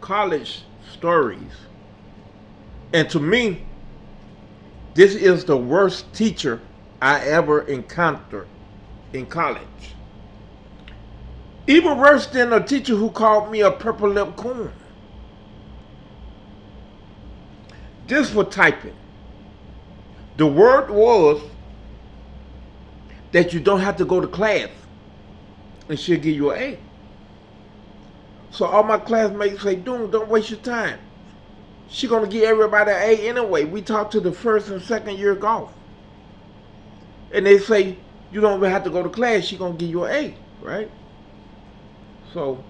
college stories. And to me, this is the worst teacher I ever encountered in college. Even worse than a teacher who called me a purple lip coon. This for typing. The word was that you don't have to go to class and she'll give you an A. So all my classmates say, "Dude, don't waste your time. She gonna give everybody an A anyway." We talk to the first and second year golf. And they say, "You don't even have to go to class, she gonna give you an A," right? So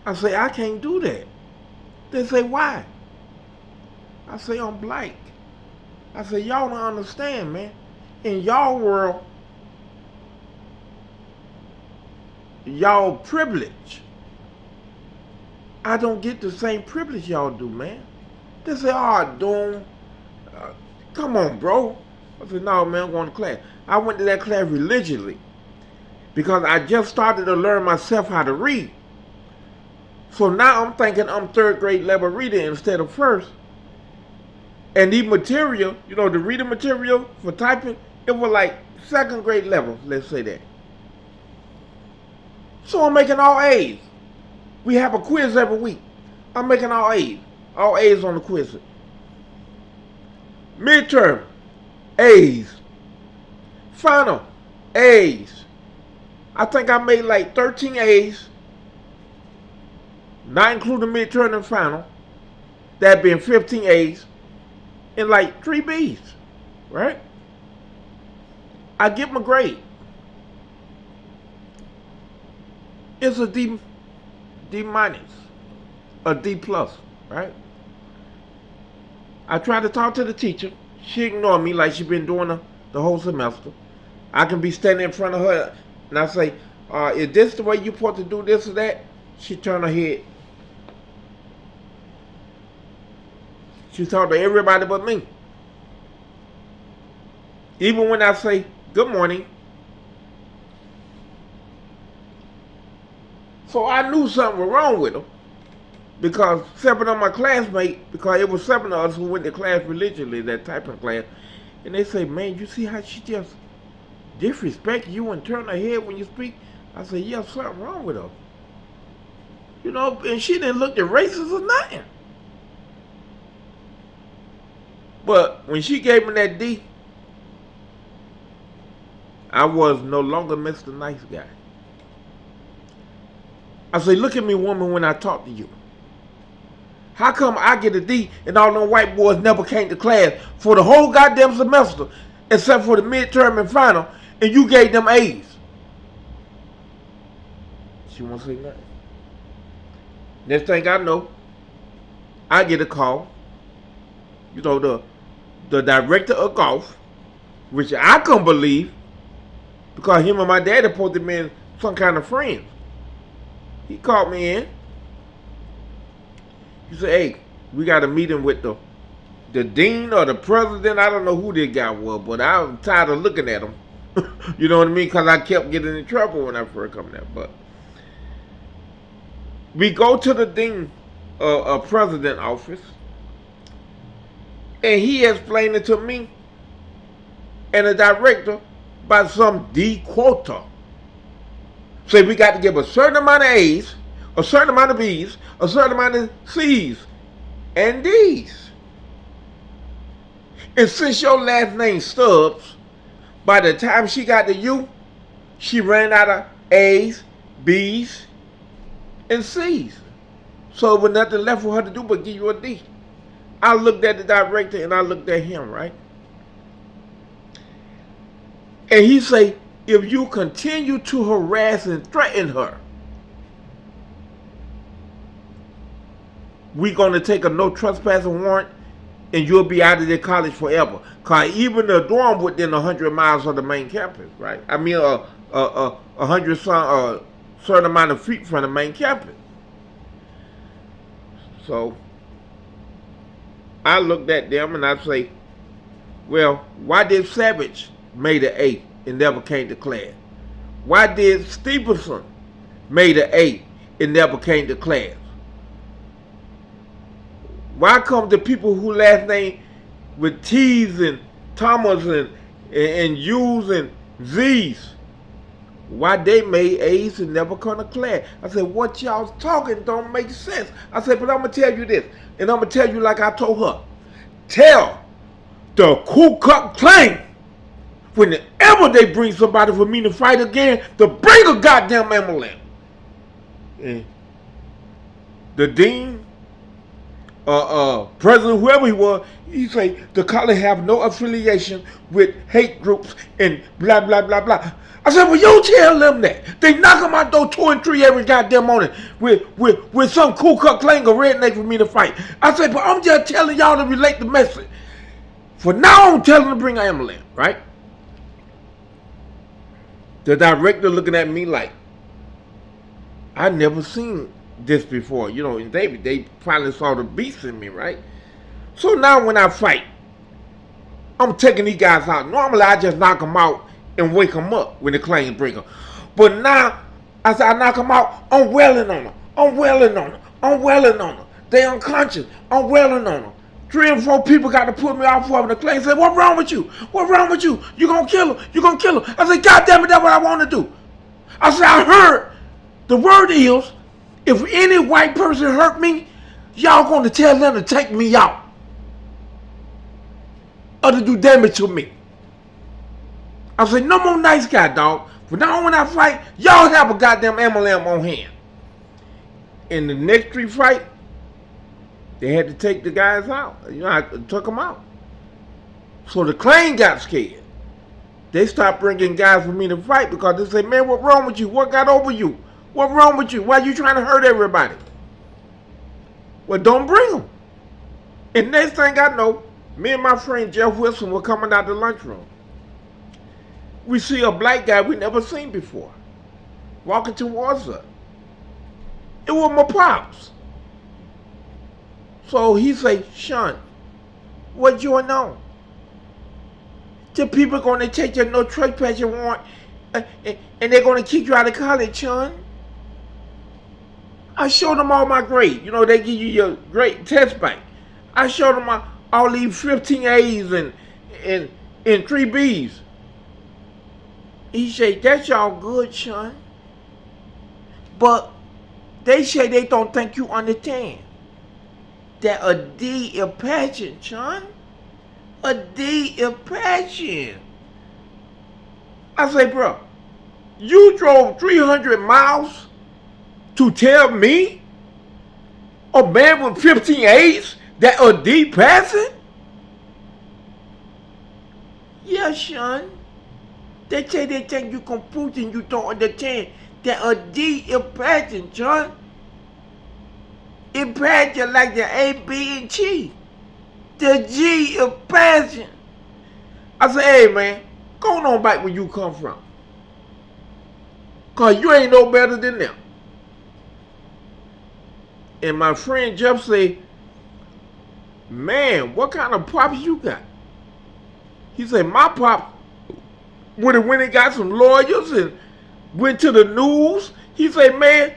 I say, "I can't do that." They say, "Why?" I say, "I'm black." I say, "Y'all don't understand, man. In y'all world, y'all privilege. I don't get the same privilege y'all do, man." They say, "Oh, Doom, come on, bro." I said, "No, man, I'm going to class." I went to that class religiously because I just started to learn myself how to read. So now I'm thinking I'm third grade level reading instead of first. And the material, the reading material for typing, it was like second grade level, let's say that. So I'm making all A's. We have a quiz every week. I'm making all A's. All A's on the quiz. Midterm, A's. Final, A's. I think I made like 13 A's, not including midterm and final. That being 15 A's and like 3 B's, right? I get my grade. It's a D minus, a D plus, right? I tried to talk to the teacher. She ignored me like she been doing the whole semester. I can be standing in front of her and I say, "Is this the way you're supposed to do this or that?" She turned her head. She talked to everybody but me. Even when I say, "Good morning." So I knew something was wrong with her. Because 7 of my classmates, because it was 7 of us who went to class religiously, that typing class, and they say, "Man, you see how she just disrespect you and turn her head when you speak?" I said, "Yeah, something wrong with her." And she didn't look at racist or nothing. But when she gave me that D, I was no longer Mr. Nice Guy. I said, "Look at me, woman, when I talk to you. How come I get a D and all them white boys never came to class for the whole goddamn semester except for the midterm and final, and you gave them A's?" She won't say nothing. Next thing I know, I get a call. The director of golf, which I couldn't believe, because him and my dad are supposed to be some kind of friends. He called me in. He said, "Hey, we got a meeting with the dean or the president." I don't know who this guy was, but I was tired of looking at him. You know what I mean? Because I kept getting in trouble when I first come there. But we go to the dean president office, and he explained it to me and the director by some D quota. Say we got to give a certain amount of A's, a certain amount of B's, a certain amount of C's, and D's. And since your last name Stubbs, by the time she got to you, she ran out of A's, B's, and C's. So there was nothing left for her to do but give you a D. I looked at the director and I looked at him, right? And he say, "If you continue to harass and threaten her, we're going to take a no trespassing warrant and you'll be out of the college forever." Because even the dorm within 100 miles of the main campus, right? I mean, 100 certain amount of feet from the main campus. So I looked at them and I say, "Well, why did Savage made an A and never came to class? Why did Stevenson made an A and never came to class? Why come the people who last name with T's and Thomas and U's and Z's, why they made A's and never come to class? I said, what y'all talking don't make sense. I said, but I'm going to tell you this, and I'm going to tell you like I told her. Tell the Ku Klux Klan, whenever they bring somebody for me to fight again, to bring a goddamn emblem. And the dean, president, whoever he was, he say the college have no affiliation with hate groups and blah blah blah blah. I said, well, you tell them that. They knock on my door 2 and 3 every goddamn morning with some Ku Klux Klan or redneck for me to fight. I said, but I'm just telling y'all to relate the message. For now, I'm telling them to bring an emblem, right? The director looking at me like, I never seen this before. You know, and they finally saw the beast in me, right? So now when I fight, I'm taking these guys out. Normally I just knock them out and wake them up when the claims bring them. But now, as I knock them out, I'm wailing on them. I'm wailing on them. I'm wailing on them. They unconscious. I'm wailing on them. 3 or 4 people got to put me off of the claim. Say, what's wrong with you? What's wrong with you? You gonna kill him? You gonna kill him? I said, God damn it, that's what I want to do. I said, I heard the word is, if any white person hurt me, y'all gonna tell them to take me out or to do damage to me. I said, no more nice guy, dog. From now on when I fight, y'all have a goddamn emblem on hand. In the next 3 fight, they had to take the guys out. You know, I took them out. So the Klan got scared. They stopped bringing guys for me to fight because they said, man, what's wrong with you? What got over you? What's wrong with you? Why are you trying to hurt everybody? Well, don't bring them. And next thing I know, me and my friend Jeff Wilson were coming out the lunchroom. We see a black guy we never seen before walking towards us. It was my pops. So he say, Sean, what going on? The people gonna take your no trespassing warrant and they're gonna kick you out of college, Sean. I showed them all my grades. You know, they give you your grade test bank. I showed them all these 15 A's and 3 B's. He said, that's y'all good, Sean. But they say they don't think you understand that a D is passion, Sean. A D is passion. I say, bro, you drove 300 miles to tell me, a man with 15 A's, that a D passing? Yeah, Sean. They say they think you confused and you don't understand that a D is passing, Sean. It passes like the A, B, and G. The G is passing. I say, hey man, go on back where you come from. Cause you ain't no better than them. And my friend Jeff say, man, what kind of pops you got? He said, my pop would have went and got some lawyers and went to the news. He said, man,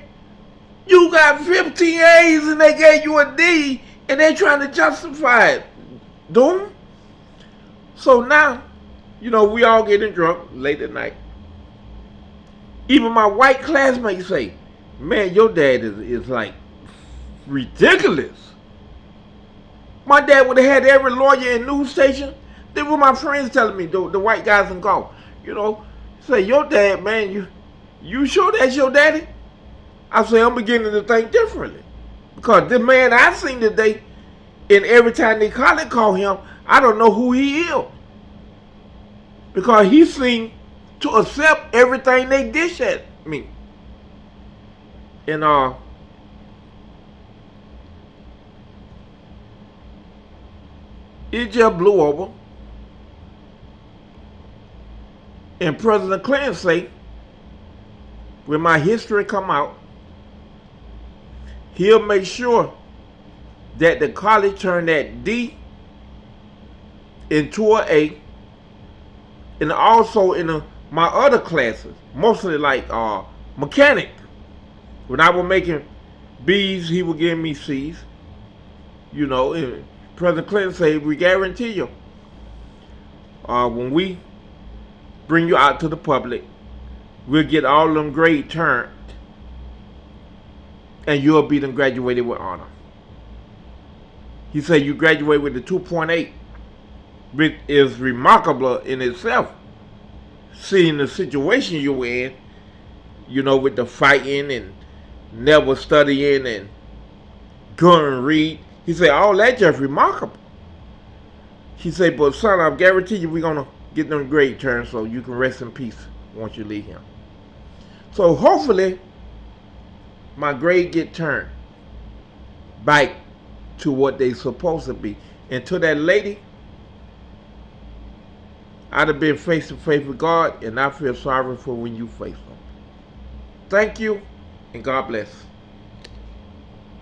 you got 15 A's and they gave you a D and they trying to justify it. Doom. So now, you know, we all getting drunk late at night. Even my white classmates say, man, your dad is like ridiculous. My dad would have had every lawyer and news station. They were my friends telling me, the white guys in golf. You know, say, your dad, man, you sure that's your daddy? I say, I'm beginning to think differently. Because the man I seen today, and every time they call him, I don't know who he is. Because he seemed to accept everything they dish at me. And it just blew over. And President Clinton say, when my history come out, he'll make sure that the college turn that D into an A, and also in my other classes, mostly like mechanic. When I was making B's, he would give me C's. You know, President Clinton said, we guarantee you, when we bring you out to the public, we'll get all them grades turned, and you'll be them graduated with honor. He said you graduate with the 2.8, which is remarkable in itself, seeing the situation you were in, you know, with the fighting and never studying and couldn't read. He said, all that just remarkable. He said, but son, I guarantee you we're going to get them grade turned so you can rest in peace once you leave him. So hopefully my grade get turned back to what they supposed to be. And to that lady, I'd have been face to face with God, and I feel sorry for when you face him. Thank you, and God bless.